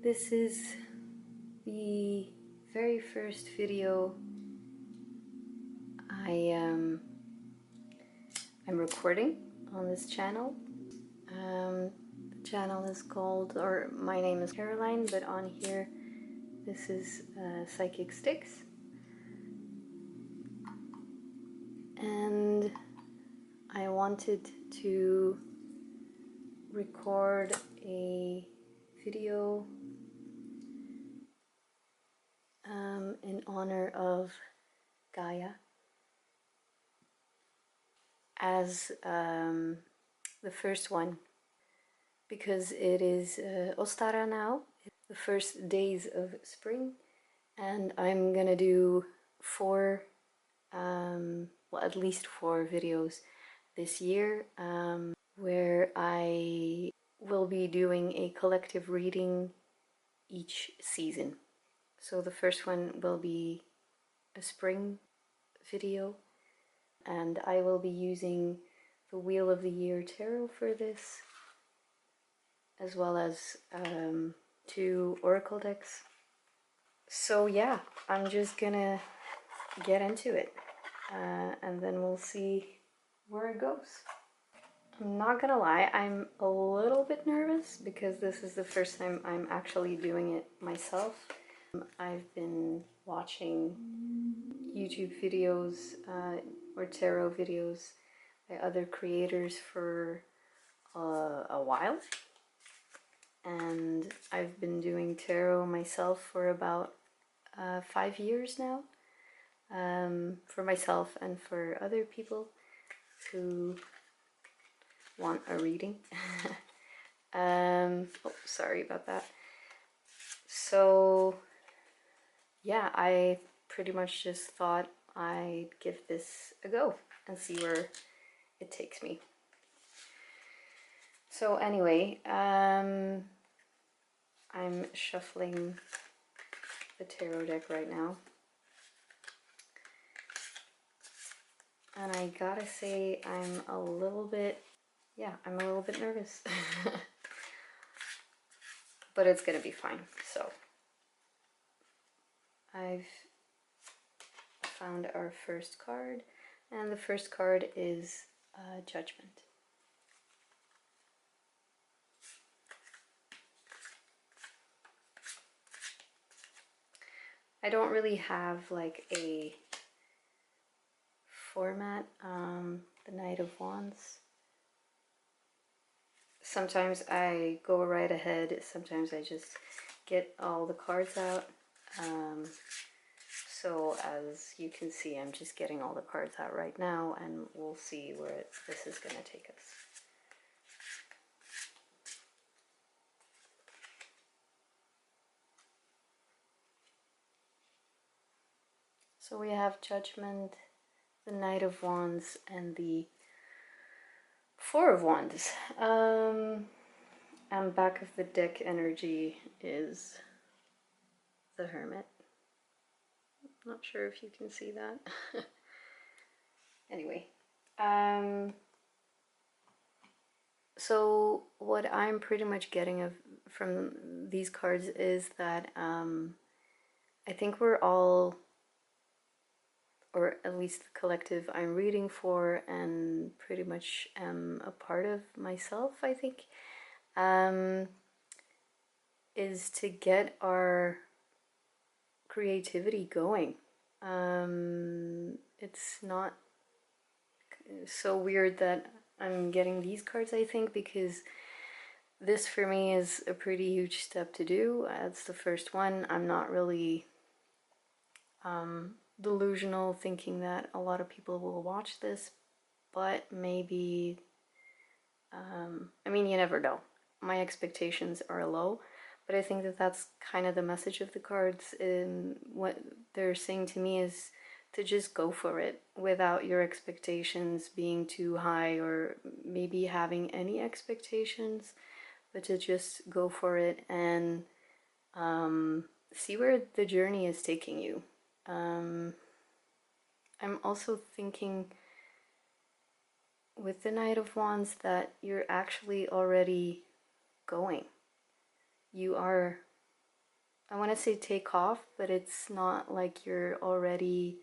This is the very first video I'm recording on this channel. The channel is called, or my name is Caroline, but on here this is Psychic Styx. And I wanted to record a video in honor of Gaia as the first one, because it is Ostara now, the first days of spring, and I'm gonna do at least four videos this year, where I will be doing a collective reading each season. So the first one will be a spring video, and I will be using the Wheel of the Year Tarot for this, as well as 2 oracle decks. So yeah, I'm just gonna get into it, and then we'll see where it goes. I'm not gonna lie, I'm a little bit nervous because this is the first time I'm actually doing it myself. I've been watching YouTube videos or tarot videos by other creators for a while, and I've been doing tarot myself for about 5 years now, for myself and for other people who want a reading. Oh, sorry about that. So yeah, I pretty much just thought I'd give this a go and see where it takes me. So anyway, I'm shuffling the tarot deck right now, and I gotta say I'm a little bit nervous. But it's gonna be fine. So I've found our first card, and the first card is Judgment. I don't really have like a format. The Knight of Wands. Sometimes I go right ahead, sometimes I just get all the cards out. So as you can see, I'm just getting all the cards out right now, and we'll see where this is going to take us. So we have Judgment, the Knight of Wands, and the Four of Wands. And back of the deck energy is the Hermit. Not sure if you can see that. Anyway, so what I'm pretty much getting from these cards is that I think we're all, or at least the collective I'm reading for and pretty much am a part of myself, I think, is to get our creativity going. It's not so weird that I'm getting these cards, I think, because this for me is a pretty huge step to do. It's the first one. I'm not really delusional thinking that a lot of people will watch this, but maybe, I mean, you never know. My expectations are low, but I think that that's kind of the message of the cards. What they're saying to me is to just go for it without your expectations being too high, or maybe having any expectations, but to just go for it and see where the journey is taking you. I'm also thinking with the Knight of Wands that you're actually already going. You are I want to say take off, but it's not like you're already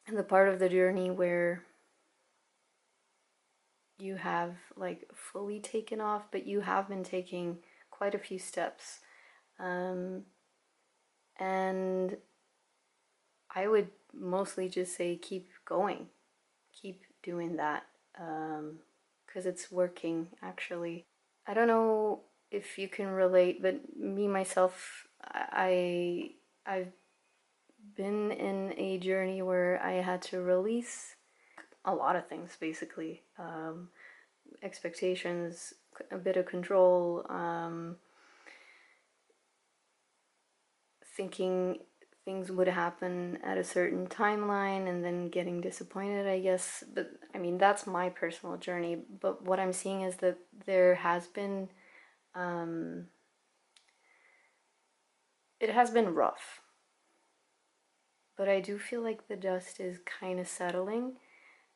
in the part of the journey where you have like fully taken off, but you have been taking quite a few steps. And I would mostly just say keep going, keep doing that, because it's working actually. I don't know if you can relate, but me myself, I've been in a journey where I had to release a lot of things basically, expectations, a bit of control, thinking things would happen at a certain timeline and then getting disappointed, I guess. But I mean, that's my personal journey. But what I'm seeing is that there has been, it has been rough. But I do feel like the dust is kind of settling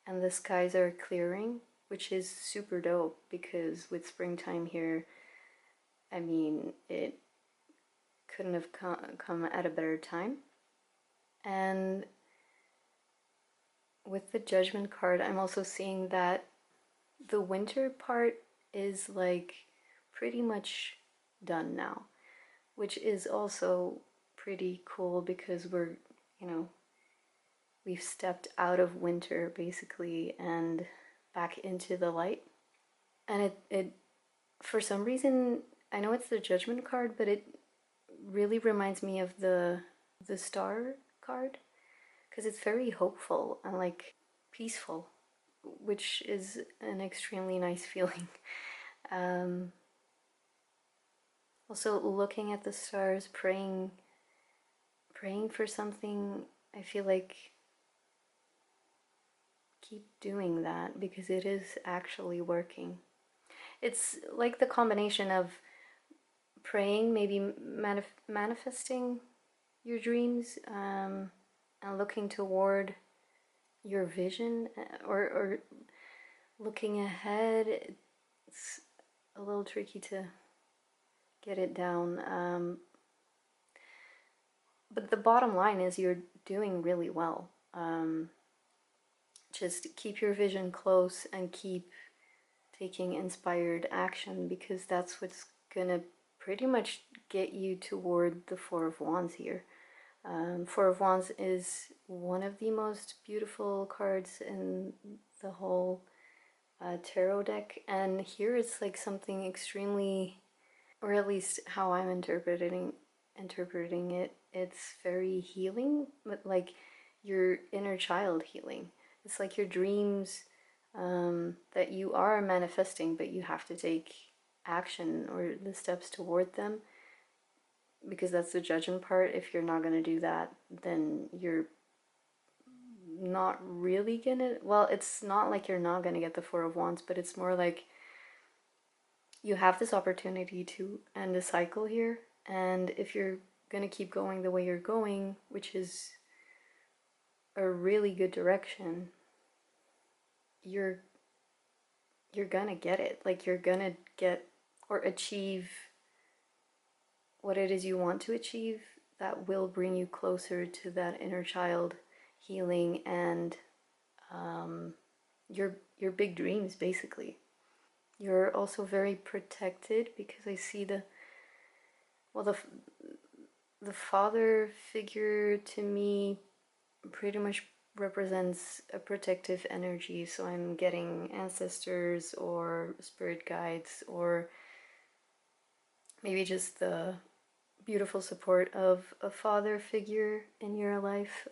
and the skies are clearing, which is super dope because with springtime here, I mean, it couldn't have come at a better time. And with the Judgment card, I'm also seeing that the winter part is like pretty much done now, which is also pretty cool because we're, you know, we've stepped out of winter basically and back into the light. And it for some reason, I know it's the Judgment card, but it really reminds me of the Star card because it's very hopeful and like peaceful, which is an extremely nice feeling. Um, Also, looking at the stars, praying for something, I feel like keep doing that because it is actually working. It's like the combination of praying, maybe manifesting your dreams, and looking toward your vision, or looking ahead. It's a little tricky to get it down. But the bottom line is you're doing really well. Just keep your vision close and keep taking inspired action because that's what's gonna pretty much get you toward the Four of Wands here. Four of Wands is one of the most beautiful cards in the whole tarot deck, and here it's like something extremely, or at least how I'm interpreting it, it's very healing, but like your inner child healing. It's like your dreams, that you are manifesting, but you have to take action or the steps toward them because that's the judgment part. If you're not going to do that, then you're not really gonna, well, it's not like you're not going to get the Four of Wands, but it's more like you have this opportunity to end a cycle here, and if you're going to keep going the way you're going, which is a really good direction, you're gonna get it. Like you're gonna get or achieve what it is you want to achieve that will bring you closer to that inner child healing and, your big dreams basically. You're also very protected because I see well the father figure to me pretty much represents a protective energy. So I'm getting ancestors or spirit guides or maybe just the beautiful support of a father figure in your life.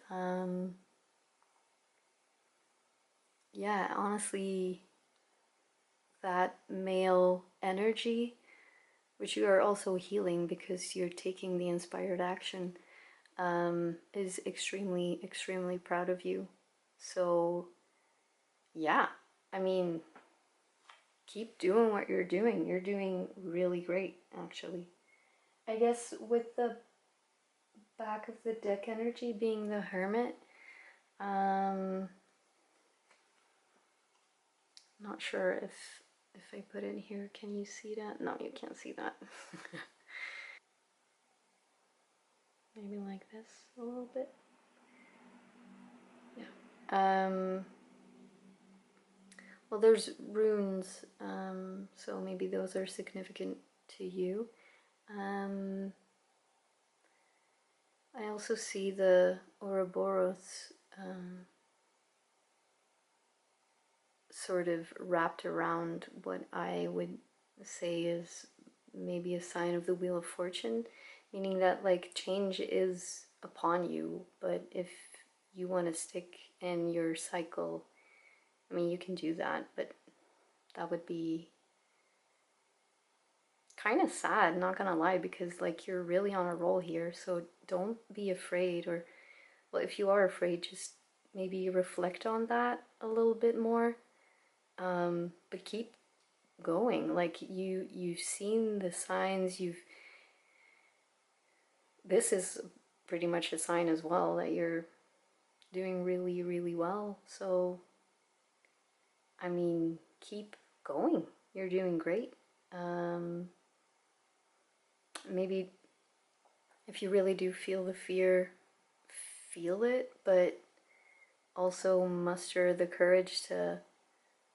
Yeah, honestly, that male energy, which you are also healing because you're taking the inspired action, is extremely, extremely proud of you. So, yeah, I mean, keep doing what you're doing. You're doing really great, actually. I guess with the back of the deck energy being the Hermit, not sure if I put it here. Can you see that? No, you can't see that. maybe like this a little bit. Yeah. Well, there's runes, so maybe those are significant to you. I also see the Ouroboros sort of wrapped around what I would say is maybe a sign of the Wheel of Fortune, meaning that like change is upon you, but if you want to stick in your cycle, I mean, you can do that, but that would be kind of sad, not gonna lie, because like you're really on a roll here, so don't be afraid, or well, if you are afraid, just maybe reflect on that a little bit more. But keep going. Like you've seen the signs. This is pretty much a sign as well that you're doing really, really well. So, I mean, keep going. You're doing great. Maybe if you really do feel the fear, feel it, but also muster the courage to,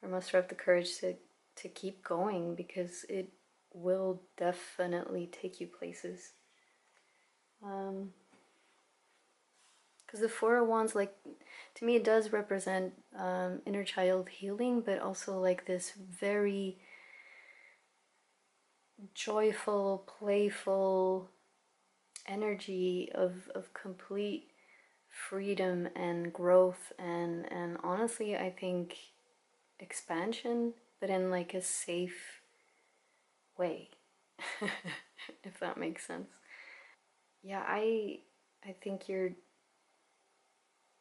or muster up the courage to keep going, because it will definitely take you places. Because the Four of Wands, like, to me, it does represent inner child healing, but also like this very joyful, playful energy of complete freedom and growth, and honestly, I think expansion, but in like a safe way, if that makes sense. Yeah, I think you're,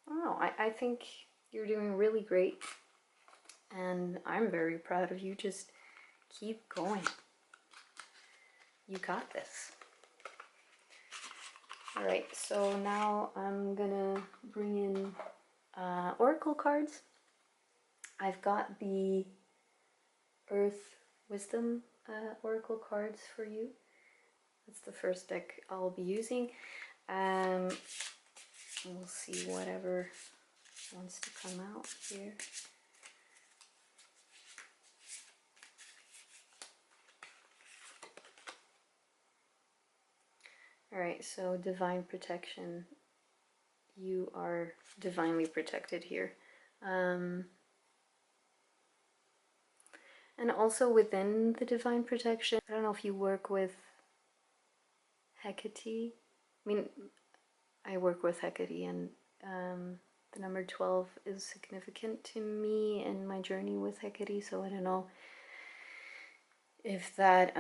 I don't know, I think you're doing really great, and I'm very proud of you. Just keep going. You got this. All right, so now I'm gonna bring in oracle cards. I've got the Earth Wisdom oracle cards for you. That's the first deck I'll be using. We'll see whatever wants to come out here. All right, so divine protection. You are divinely protected here. And also within the divine protection, I don't know if you work with Hecate. I mean, I work with Hecate, and the number 12 is significant to me in my journey with Hecate, so I don't know if that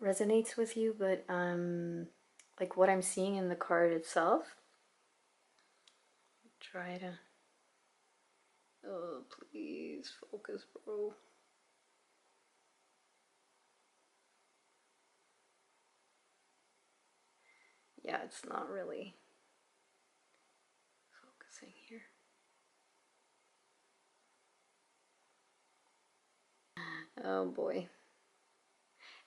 resonates with you, but like what I'm seeing in the card itself, try to, oh please focus, bro. Yeah, it's not really focusing here. Oh boy.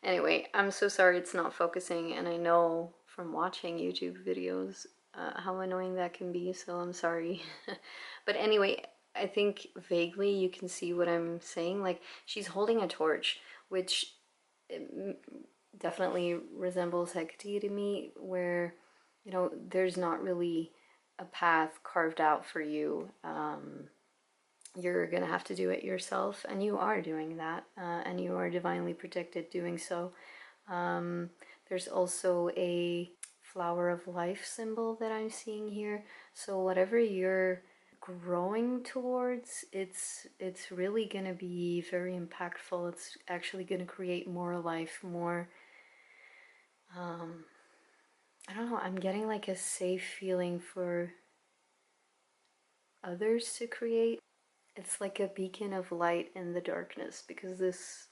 Anyway, I'm so sorry it's not focusing, and I know from watching YouTube videos how annoying that can be, so I'm sorry. But anyway, I think vaguely you can see what I'm saying. Like, she's holding a torch, which definitely resembles Hecate to me, where, you know, there's not really a path carved out for you. You're gonna have to do it yourself, and you are doing that, and you are divinely protected doing so. There's also a flower of life symbol that I'm seeing here, so whatever you're growing towards, it's really gonna be very impactful. It's actually gonna create more life, more I don't know, I'm getting like a safe feeling for others to create. It's like a beacon of light in the darkness, because this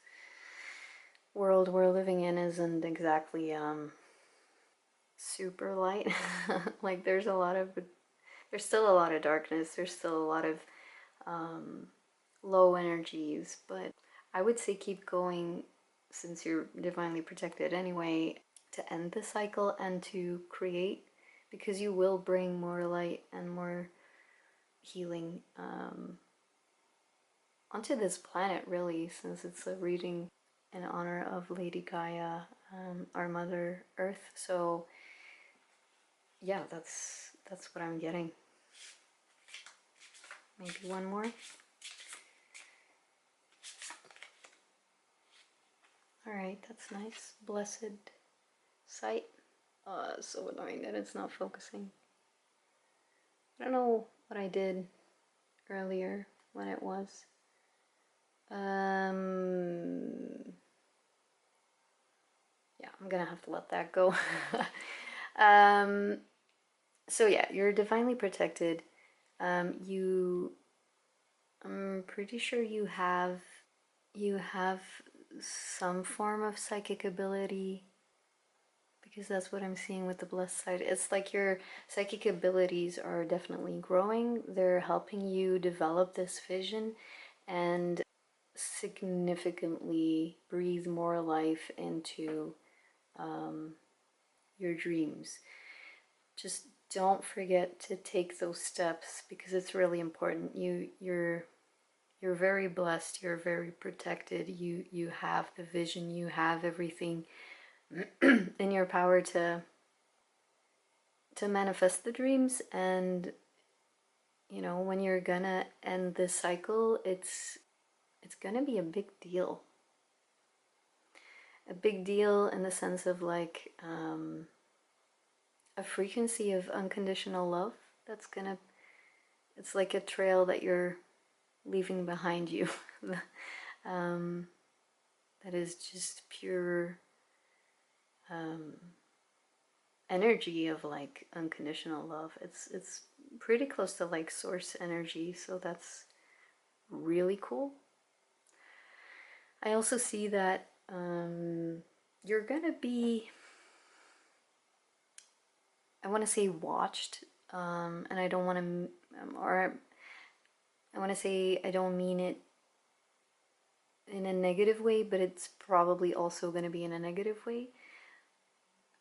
world we're living in isn't exactly super light. Like there's still a lot of darkness, there's still a lot of low energies, but I would say keep going since you're divinely protected anyway. to end the cycle and to create, because you will bring more light and more healing onto this planet, really, since it's a reading in honor of Lady Gaia, our Mother Earth. So yeah, that's what I'm getting. Maybe one more. All right, that's nice. Blessed sight. It's so annoying that it's not focusing. I don't know what I did earlier when it was. Yeah, I'm gonna have to let that go. So yeah, you're divinely protected. I'm pretty sure you have some form of psychic ability, because that's what I'm seeing with the blessed side. It's like your psychic abilities are definitely growing. They're helping you develop this vision and significantly breathe more life into your dreams. Just don't forget to take those steps, because it's really important. You're very blessed, you're very protected, you have the vision, you have everything in your power to manifest the dreams. And you know, when you're gonna end this cycle, it's gonna be a big deal. A big deal in the sense of like a frequency of unconditional love that's gonna, it's like a trail that you're leaving behind you. That is just pure energy of like unconditional love. It's pretty close to like source energy, so that's really cool. I also see that you're gonna be, I want to say watched, and I don't want to, or I want to say I don't mean it in a negative way, but it's probably also going to be in a negative way.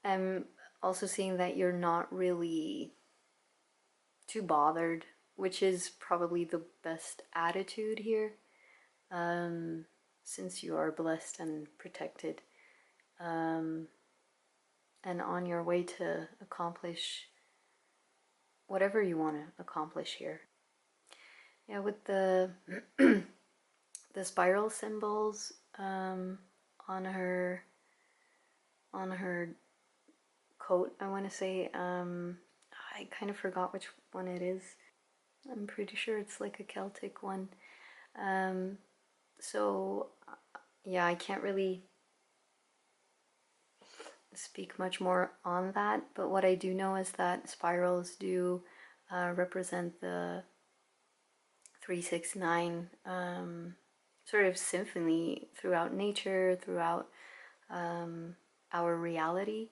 I'm also seeing that you're not really too bothered, which is probably the best attitude here, since you are blessed and protected, and on your way to accomplish whatever you want to accomplish here. Yeah, with the the spiral symbols on her coat, I want to say. I kind of forgot which one it is. I'm pretty sure it's like a Celtic one. So yeah, I can't really speak much more on that, but what I do know is that spirals do represent the 369 sort of symphony throughout nature, throughout our reality,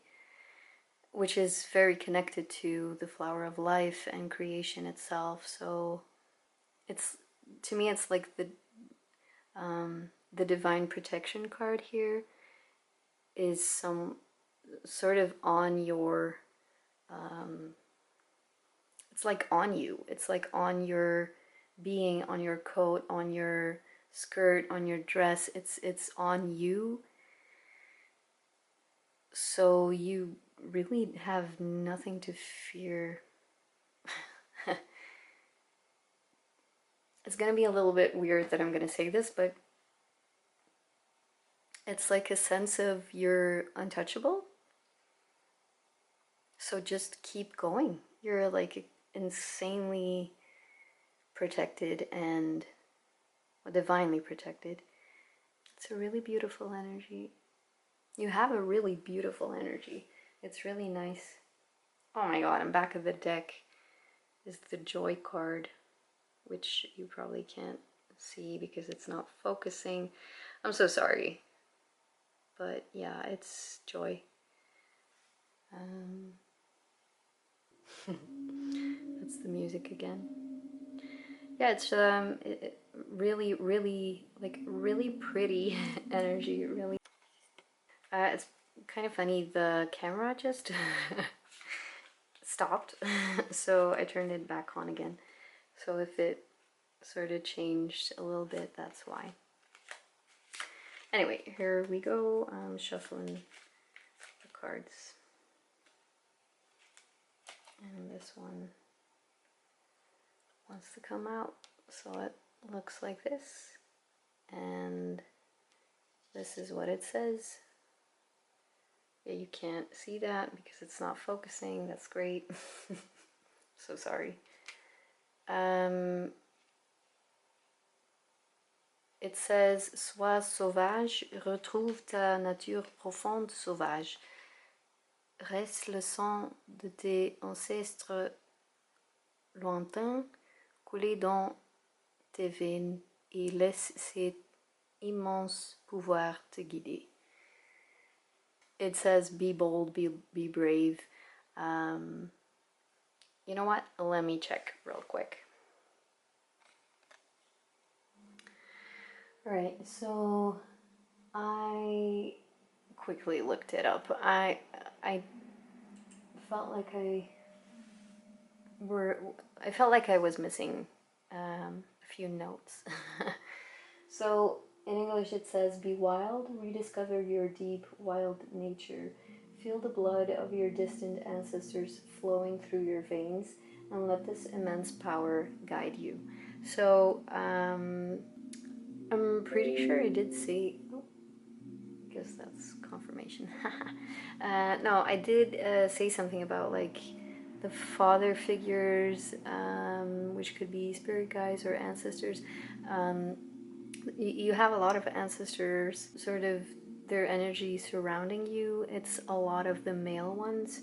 which is very connected to the flower of life and creation itself. So it's, to me, it's like the divine protection card here is some sort of on your, it's like on you. It's like on your being, on your coat, on your skirt, on your dress. It's on you. So you really have nothing to fear. It's gonna be a little bit weird that I'm gonna say this, but it's like a sense of you're untouchable. So just keep going. You're like insanely protected and divinely protected. It's a really beautiful energy. You have a really beautiful energy. It's really nice. Oh my god, and back of the deck is the joy card, which you probably can't see because it's not focusing. I'm so sorry. But yeah, it's joy. That's the music again. Yeah, it's really, really, like really pretty energy. Really, it's kind of funny, the camera just stopped, so I turned it back on again. So if it sort of changed a little bit, that's why. Anyway, here we go. I'm shuffling the cards. And this one wants to come out. So it looks like this. And this is what it says. Yeah, you can't see that because it's not focusing. That's great. So sorry. It says, sois sauvage, retrouve ta nature profonde sauvage. Reste le sang de tes ancêtres lointains couler dans tes veines et laisse cet immense pouvoir te guider. It says, be bold, be brave. You know what? Let me check real quick. Alright, so I quickly looked it up. I felt like I felt like I was missing a few notes. So in English it says, be wild, rediscover your deep, wild nature. Feel the blood of your distant ancestors flowing through your veins and let this immense power guide you. So I'm pretty sure I did say, oh, I guess that's confirmation. No, I did say something about like the father figures, which could be spirit guides or ancestors. You have a lot of ancestors, sort of their energy surrounding you. It's a lot of the male ones,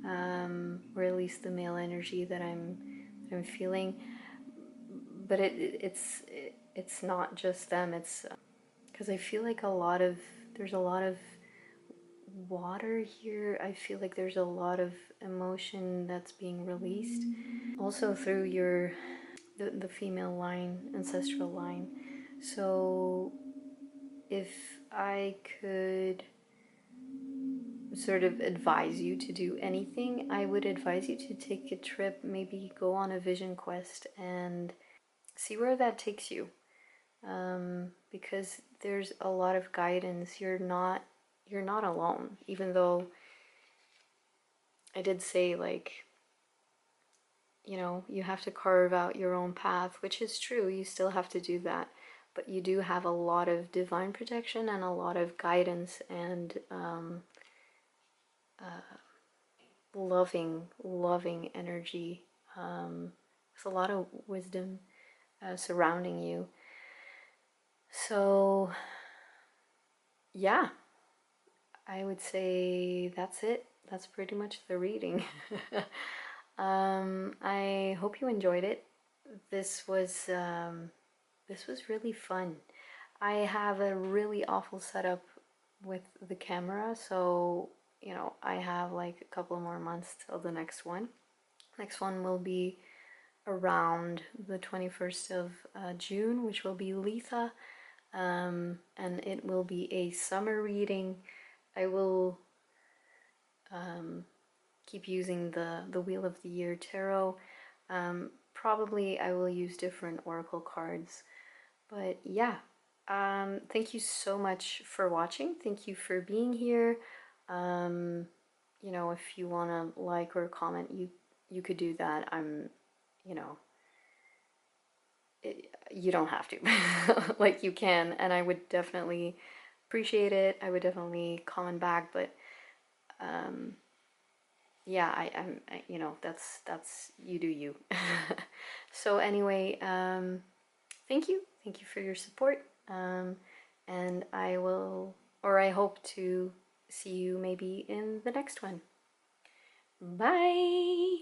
or at least the male energy that I'm feeling. But it's not just them. It's because I feel like there's a lot of water here. I feel like there's a lot of emotion that's being released, also through the female line, ancestral line. So if I could sort of advise you to do anything, I would advise you to take a trip, maybe go on a vision quest and see where that takes you. Because there's a lot of guidance. You're not alone, even though I did say, like, you know, you have to carve out your own path, which is true. You still have to do that. But you do have a lot of divine protection and a lot of guidance and loving energy. There's a lot of wisdom surrounding you. So, yeah, I would say that's it. That's pretty much the reading. I hope you enjoyed it. This was really fun. I have a really awful setup with the camera, so you know, I have like a couple more months till the next one. Next one will be around the 21st of June, which will be Letha, and it will be a summer reading. I will keep using the Wheel of the Year tarot. Probably I will use different oracle cards, but yeah. Thank you so much for watching. Thank you for being here. You know, if you want to like or comment, you could do that. You know, you don't have to. Like, you can, and I would definitely appreciate it. I would definitely comment back, but yeah, you know, that's you do you. So anyway, thank you for your support, and I hope to see you maybe in the next one. Bye.